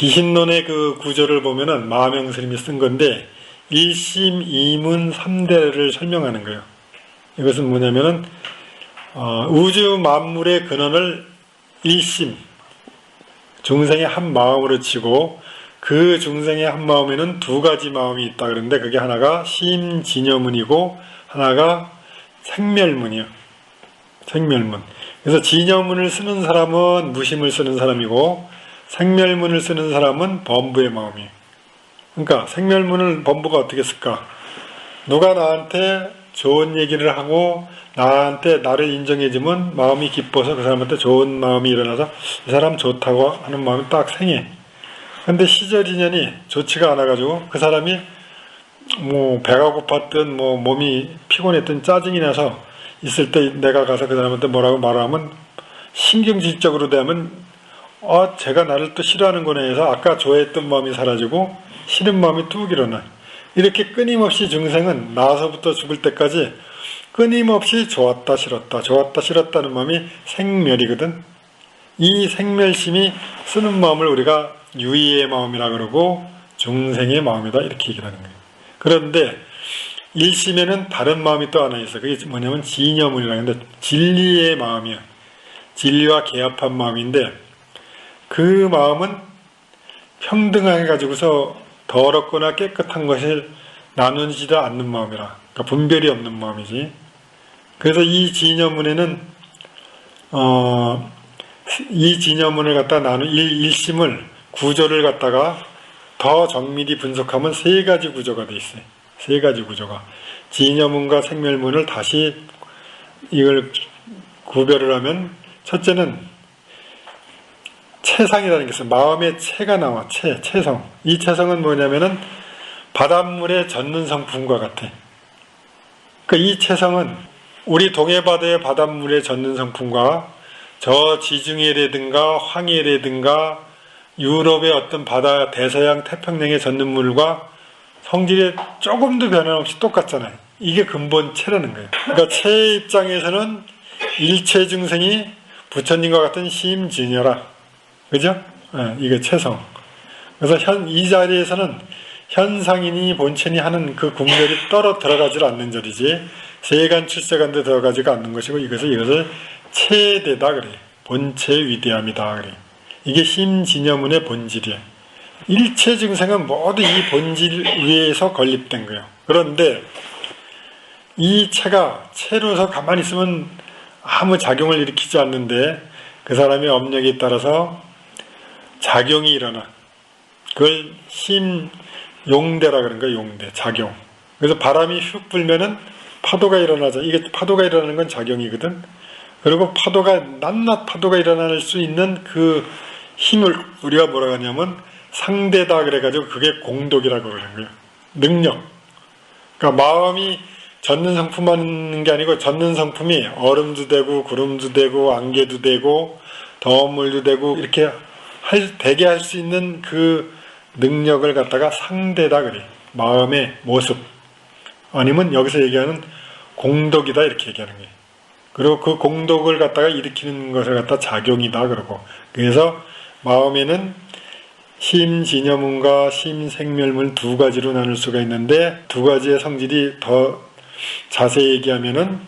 기신론의 그 구조를 보면은 마하명 스님이 쓴 건데 일심, 이문, 삼대를 설명하는 거예요. 이것은 뭐냐면은 우주 만물의 근원을 일심, 중생의 한 마음으로 치고 그 중생의 한 마음에는 두 가지 마음이 있다 그러는데 그게 하나가 심진여문이고 하나가 생멸문이요. 생멸문. 그래서 진여문을 쓰는 사람은 무심을 쓰는 사람이고 생멸문을 쓰는 사람은 범부의 마음이에요. 그러니까 생멸문을 범부가 어떻게 쓸까? 누가 나한테 좋은 얘기를 하고 나한테 나를 인정해주면 마음이 기뻐서 그 사람한테 좋은 마음이 일어나서 이 사람 좋다고 하는 마음이 딱 생해. 근데 시절인연이 좋지가 않아가지고 그 사람이 뭐 배가 고팠든 뭐 몸이 피곤했든 짜증이 나서 있을 때 내가 가서 그 사람한테 뭐라고 말하면 신경질적으로 되면 제가 나를 또 싫어하는 거네 해서 아까 좋아했던 마음이 사라지고 싫은 마음이 뚝 일어나. 이렇게 끊임없이 중생은 나서부터 죽을 때까지 끊임없이 좋았다 싫었다는 마음이 생멸이거든. 이 생멸심이 쓰는 마음을 우리가 유의의 마음이라 그러고 중생의 마음이다 이렇게 얘기를 하는 거예요. 그런데 일심에는 다른 마음이 또 하나 있어. 그게 뭐냐면 진여문이라는 건데 진리의 마음이야. 진리와 개합한 마음인데 그 마음은 평등하게 가지고서 더럽거나 깨끗한 것을 나누지도 않는 마음이라. 그러니까 분별이 없는 마음이지. 그래서 이 진여문에는 이 진여문을 갖다 나눈 일심을 구조를 갖다가 더 정밀히 분석하면 세 가지 구조가 돼 있어요. 세 가지 구조가. 진여문과 생멸문을 다시 이걸 구별을 하면 첫째는 체상이라는 게 있어요. 마음의 체가 나와. 체성. 이 체성은 뭐냐면은 바닷물에 젖는 성품과 같아. 그러니까 이 체성은 우리 동해바다의 바닷물에 젖는 성품과 저 지중해라든가 황해라든가 유럽의 어떤 바다 대서양 태평양에 젖는 물과 성질이 조금도 변함없이 똑같잖아요. 이게 근본 체라는 거예요. 그러니까 체의 입장에서는 일체 중생이 부처님과 같은 심진여라. 그죠? 이게 체성. 그래서 이 자리에서는 현상이니 본체니 하는 그 분별이 들어가지 않는 자리지 세간 출세간데 들어가지가 않는 것이고 이것을 체대다 그래. 본체 위대함이다 그래. 이게 심진여문의 본질이야. 일체 증생은 모두 이 본질 위에서 건립된 거예요. 그런데 이 체로서 가만히 있으면 아무 작용을 일으키지 않는데 그 사람의 업력에 따라서 작용이 일어나. 그걸 용대라 그런 거야. 용대, 작용. 그래서 바람이 휙 불면은 파도가 일어나죠. 이게 파도가 일어나는 건 작용이거든. 그리고 낱낱 파도가 일어날 수 있는 그 힘을 우리가 뭐라고 하냐면 상대다 그래가지고 그게 공덕이라고 그러는 거예요. 능력. 그러니까 마음이 젖는 성품 하는 게 아니고 젖는 성품이 얼음도 되고 구름도 되고 안개도 되고 더운 물도 되고 이렇게 되게 할 수 있는 그 능력을 갖다가 상대다 그래. 마음의 모습. 아니면 여기서 얘기하는 공덕이다 이렇게 얘기하는 거예요. 그리고 그 공덕을 갖다가 일으키는 것을 갖다 작용이다 그러고. 그래서 마음에는 심진여문과 심생멸문 두 가지로 나눌 수가 있는데 두 가지의 성질이 더 자세히 얘기하면은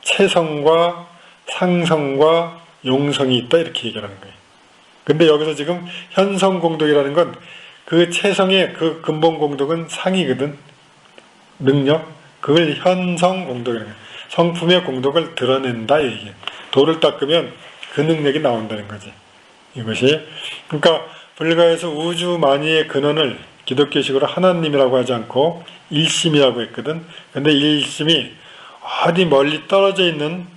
체성과 상성과 용성이 있다 이렇게 얘기하는 거예요. 근데 여기서 지금 현성공덕이라는 건 그 체성의 그 근본 공덕은 상이거든. 능력. 그걸 현성공덕이라는 거예요. 성품의 공덕을 드러낸다 얘기예요. 돌을 닦으면 그 능력이 나온다는 거지. 이것이. 그러니까 불가에서 우주 만유의 근원을 기독교식으로 하나님이라고 하지 않고 일심이라고 했거든. 근데 이 일심이 어디 멀리 떨어져 있는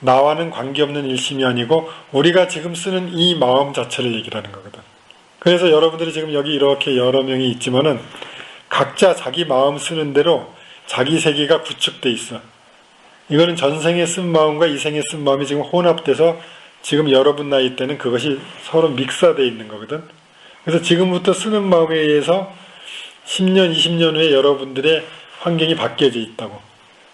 나와는 관계없는 일심이 아니고 우리가 지금 쓰는 이 마음 자체를 얘기를 하는 거거든. 그래서 여러분들이 지금 여기 이렇게 여러 명이 있지만은 각자 자기 마음 쓰는 대로 자기 세계가 구축돼 있어. 이거는 전생에 쓴 마음과 이생에 쓴 마음이 지금 혼합돼서 지금 여러분 나이 때는 그것이 서로 믹사되어 있는 거거든. 그래서 지금부터 쓰는 마음에 의해서 10년, 20년 후에 여러분들의 환경이 바뀌어져 있다고.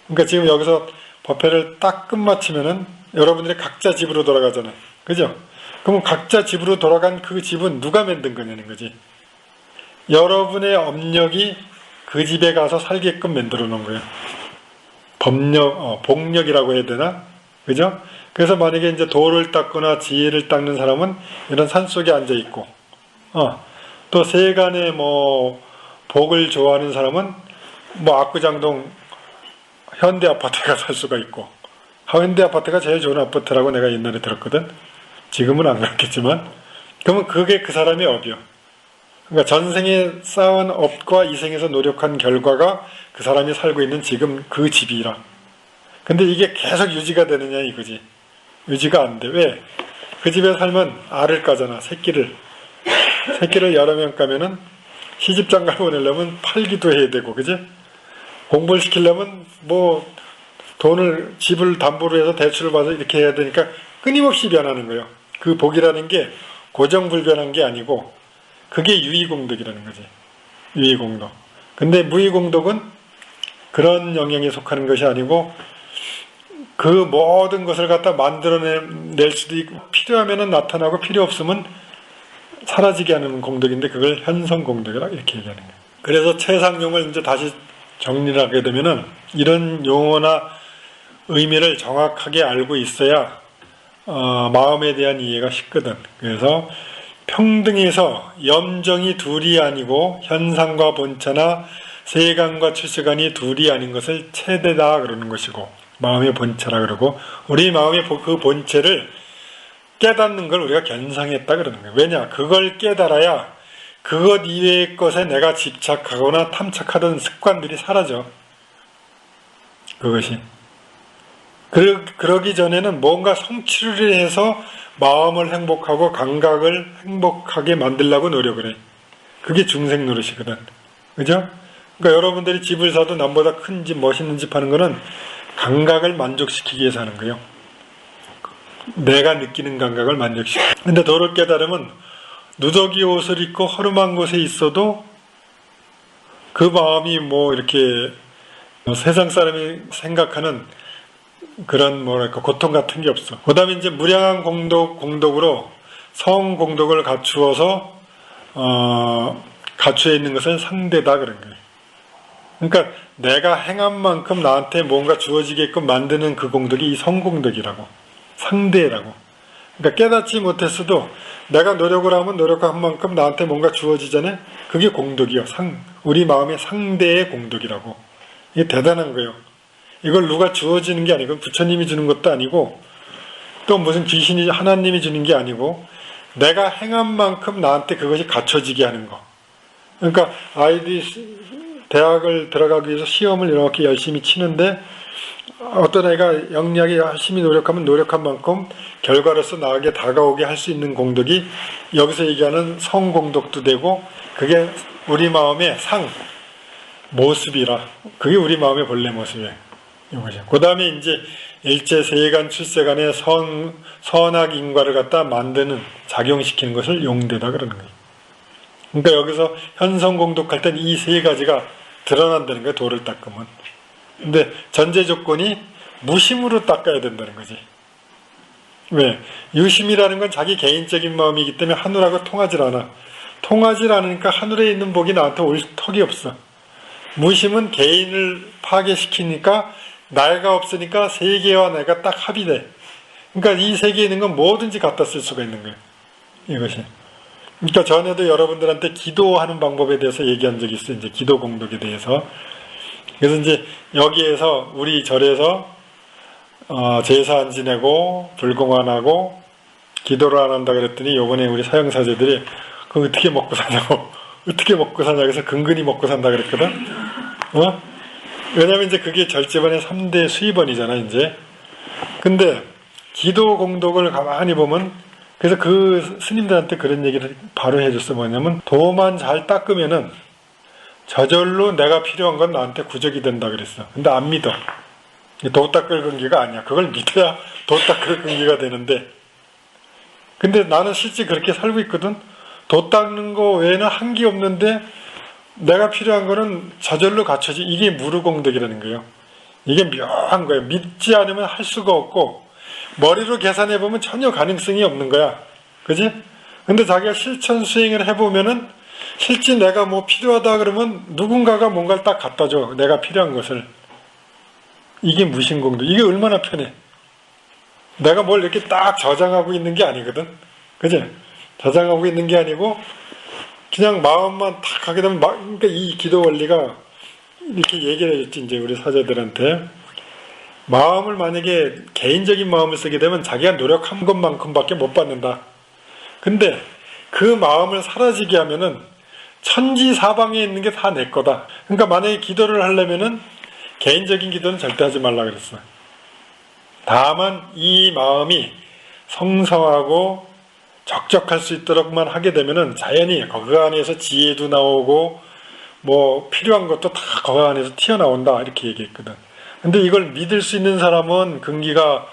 그러니까 지금 여기서 법회를 딱 끝마치면은 여러분들이 각자 집으로 돌아가잖아요. 그죠? 그러면 각자 집으로 돌아간 그 집은 누가 만든 거냐는 거지. 여러분의 업력이 그 집에 가서 살게끔 만들어 놓은 거예요. 복력이라고 해야 되나? 그죠? 그래서 만약에 이제 돌을 닦거나 지혜를 닦는 사람은 이런 산속에 앉아 있고, 또 세간의 복을 좋아하는 사람은 압구정동 현대 아파트에 가서 살 수가 있고, 현대 아파트가 제일 좋은 아파트라고 내가 옛날에 들었거든. 지금은 안 그렇겠지만, 그러면 그게 그 사람의 업이요. 그러니까 전생에 쌓은 업과 이생에서 노력한 결과가 그 사람이 살고 있는 지금 그 집이라. 근데 이게 계속 유지가 되느냐 이거지. 유지가 안 돼. 왜? 그 집에 살면 알을 까잖아. 새끼를 여러 명 까면은 시집장가 보내려면 팔기도 해야 되고, 그지? 공부를 시키려면 돈을 집을 담보로 해서 대출을 받아서 이렇게 해야 되니까 끊임없이 변하는 거예요. 그 복이라는 게 고정불변한 게 아니고 그게 유의공덕이라는 거지. 유의공덕. 근데 무의공덕은 그런 영역에 속하는 것이 아니고 그 모든 것을 갖다 만들어낼 수도 있고 필요하면 나타나고 필요 없으면 사라지게 하는 공덕인데 그걸 현성공덕이라 이렇게 얘기하는 거예요. 그래서 최상용을 이제 다시 정리를 하게 되면은 이런 용어나 의미를 정확하게 알고 있어야 마음에 대한 이해가 쉽거든. 그래서 평등에서 염정이 둘이 아니고 현상과 본체나 세간과 출세간이 둘이 아닌 것을 체대다 그러는 것이고 마음의 본체라 그러고 우리 마음의 그 본체를 깨닫는 걸 우리가 견성했다 그러는 거예요. 왜냐? 그걸 깨달아야 그것 이외의 것에 내가 집착하거나 탐착하던 습관들이 사라져. 그것이. 그러기 전에는 뭔가 성취를 해서 마음을 행복하고 감각을 행복하게 만들려고 노력을 해. 그게 중생 노릇이거든. 그죠? 그러니까 여러분들이 집을 사도 남보다 큰 집, 멋있는 집 하는 거는 감각을 만족시키기 위해서 하는 거예요. 내가 느끼는 감각을 만족시키고. 근데 도를 깨달으면 누더기 옷을 입고 허름한 곳에 있어도 그 마음이 이렇게 세상 사람이 생각하는 그런 고통 같은 게 없어. 그 다음에 이제 무량한 공덕으로 성공덕을 갖추어서 갖추어 있는 것은 상대다 그런 거예요. 그러니까 내가 행한 만큼 나한테 뭔가 주어지게끔 만드는 그 공덕이 이 성공덕이라고. 상대라고. 그러니까 깨닫지 못했어도 내가 노력을 하면 노력한 만큼 나한테 뭔가 주어지잖아요. 그게 공덕이요. 우리 마음의 상대의 공덕이라고. 이게 대단한 거예요. 이걸 누가 주어지는 게 아니고 부처님이 주는 것도 아니고 또 무슨 귀신이 하나님이 주는 게 아니고 내가 행한 만큼 나한테 그것이 갖춰지게 하는 거. 그러니까 아이들이 대학을 들어가기 위해서 시험을 이렇게 열심히 치는데 어떤 애가 영리하게 열심히 노력하면 노력한 만큼 결과로서 나에게 다가오게 할 수 있는 공덕이 여기서 얘기하는 성공덕도 되고 그게 우리 마음의 모습이라 그게 우리 마음의 본래 모습이에요. 이거죠. 그 다음에 이제 일체 세간 출세간의 선악 인과를 갖다 만드는 작용시키는 것을 용대다 그러는 거예요. 그러니까 여기서 현성공덕할 땐 이 세 가지가 드러난다는 거예요. 도를 닦으면. 근데 전제 조건이 무심으로 닦아야 된다는 거지. 왜? 유심이라는 건 자기 개인적인 마음이기 때문에 하늘하고 통하질 않아. 통하질 않으니까 하늘에 있는 복이 나한테 올 턱이 없어. 무심은 개인을 파괴시키니까 나가 없으니까 세계와 내가 딱 합의돼. 그러니까 이 세계에 있는 건 뭐든지 갖다 쓸 수가 있는 거예요. 이것이. 그러니까 전에도 여러분들한테 기도하는 방법에 대해서 얘기한 적이 있어요. 이제 기도 공덕에 대해서. 그래서 이제 여기에서 우리 절에서 제사 안 지내고 불공안하고 기도를 안 한다 그랬더니 요번에 우리 사형사제들이 그거 어떻게 먹고 사냐고 어떻게 먹고 사냐 그래서 근근히 먹고 산다 그랬거든. 왜냐면 이제 그게 절제반의 3대 수의번이잖아 이제. 근데 기도 공덕을 가만히 보면 그래서 그 스님들한테 그런 얘기를 바로 해줬어. 뭐냐면 도만 잘 닦으면은 저절로 내가 필요한 건 나한테 구적이 된다 그랬어. 근데 안 믿어. 도 닦을 근기가 아니야. 그걸 믿어야 도 닦을 근기가 되는데 근데 나는 실제 그렇게 살고 있거든. 도 닦는 거 외에는 한 게 없는데 내가 필요한 거는 저절로 갖춰지. 이게 무르공덕이라는 거예요. 이게 묘한 거예요. 믿지 않으면 할 수가 없고 머리로 계산해보면 전혀 가능성이 없는 거야. 그지? 근데 자기가 실천 수행을 해보면은 실제 내가 뭐 필요하다 그러면 누군가가 뭔가를 딱 갖다 줘. 내가 필요한 것을. 이게 무신공도. 이게 얼마나 편해. 내가 뭘 이렇게 딱 저장하고 있는 게 아니거든. 그지? 저장하고 있는 게 아니고 그냥 마음만 탁 하게 되면 그러니까 이 기도 원리가 이렇게 얘기를 해줬지 이제 우리 사제들한테. 마음을 만약에 개인적인 마음을 쓰게 되면 자기가 노력한 것만큼밖에 못 받는다. 근데 그 마음을 사라지게 하면은 천지사방에 있는 게 다 내 거다. 그러니까 만약에 기도를 하려면은 개인적인 기도는 절대 하지 말라 그랬어. 다만 이 마음이 성성하고 적적할 수 있도록만 하게 되면은 자연히 그 안에서 지혜도 나오고 뭐 필요한 것도 다 그 안에서 튀어나온다 이렇게 얘기했거든. 근데 이걸 믿을 수 있는 사람은 근기가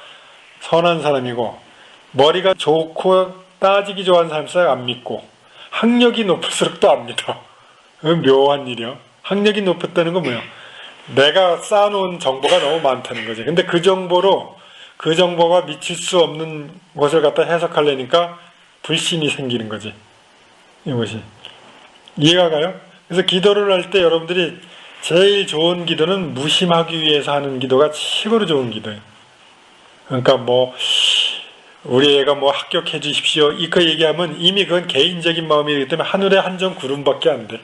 선한 사람이고 머리가 좋고 따지기 좋아하는 사람일수록 안 믿고 학력이 높을수록 또 안 믿어. 묘한 일이야. 학력이 높았다는 건 뭐야? 내가 쌓아놓은 정보가 너무 많다는 거지. 근데 그 정보로 그 정보가 미칠 수 없는 것을 갖다 해석하려니까 불신이 생기는 거지. 이것이. 이해가 가요? 그래서 기도를 할 때 여러분들이 제일 좋은 기도는 무심하기 위해서 하는 기도가 최고로 좋은 기도예요. 그러니까 뭐 우리 애가 뭐 합격해 주십시오 이거 얘기하면 이미 그건 개인적인 마음이기 때문에 하늘에 한 점 구름밖에 안 돼.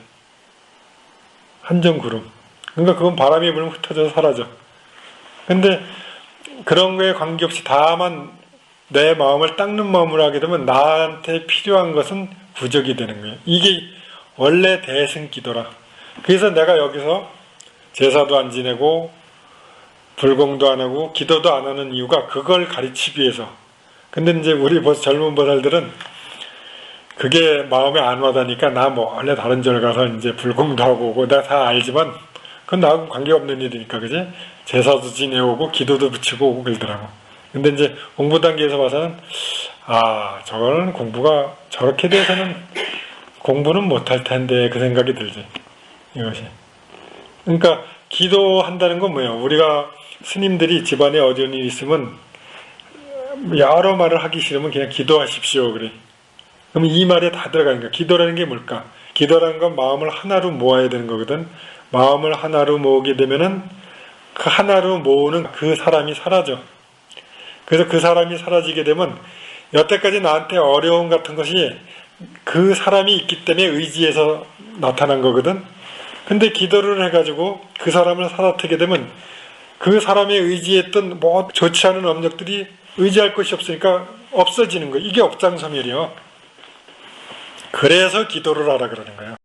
한 점 구름. 그러니까 그건 바람이 불면 흩어져서 사라져. 근데 그런 거에 관계없이 다만 내 마음을 닦는 마음으로 하게 되면 나한테 필요한 것은 부족이 되는 거예요. 이게 원래 대승기도라. 그래서 내가 여기서 제사도 안 지내고 불공도 안 하고 기도도 안 하는 이유가 그걸 가르치기 위해서. 근데 이제 우리 젊은 보살들은 그게 마음에 안 와닿으니까 나 뭐 원래 다른 절 가서 이제 불공도 하고 오고 내가 다 알지만 그건 나하고 관계없는 일이니까 그지? 제사도 지내오고 기도도 붙이고 오고 그러더라고. 근데 이제 공부 단계에서 봐서는 저거는 공부가 저렇게 돼서는 공부는 못할 텐데 그 생각이 들지. 이것이. 그러니까 기도한다는 건 뭐예요? 우리가 스님들이 집안에 어려운 일이 있으면 여러 말을 하기 싫으면 그냥 기도하십시오 그래. 그럼 이 말에 다 들어가는 거야. 기도라는 게 뭘까? 기도라는 건 마음을 하나로 모아야 되는 거거든. 마음을 하나로 모으게 되면은 그 하나로 모으는 그 사람이 사라져. 그래서 그 사람이 사라지게 되면 여태까지 나한테 어려움 같은 것이 그 사람이 있기 때문에 의지해서 나타난 거거든. 근데 기도를 해가지고 그 사람을 살아트게 되면 그 사람의 의지했던 뭐 좋지 않은 업력들이 의지할 것이 없으니까 없어지는 거야. 이게 업장소멸이요. 그래서 기도를 하라 그러는 거야.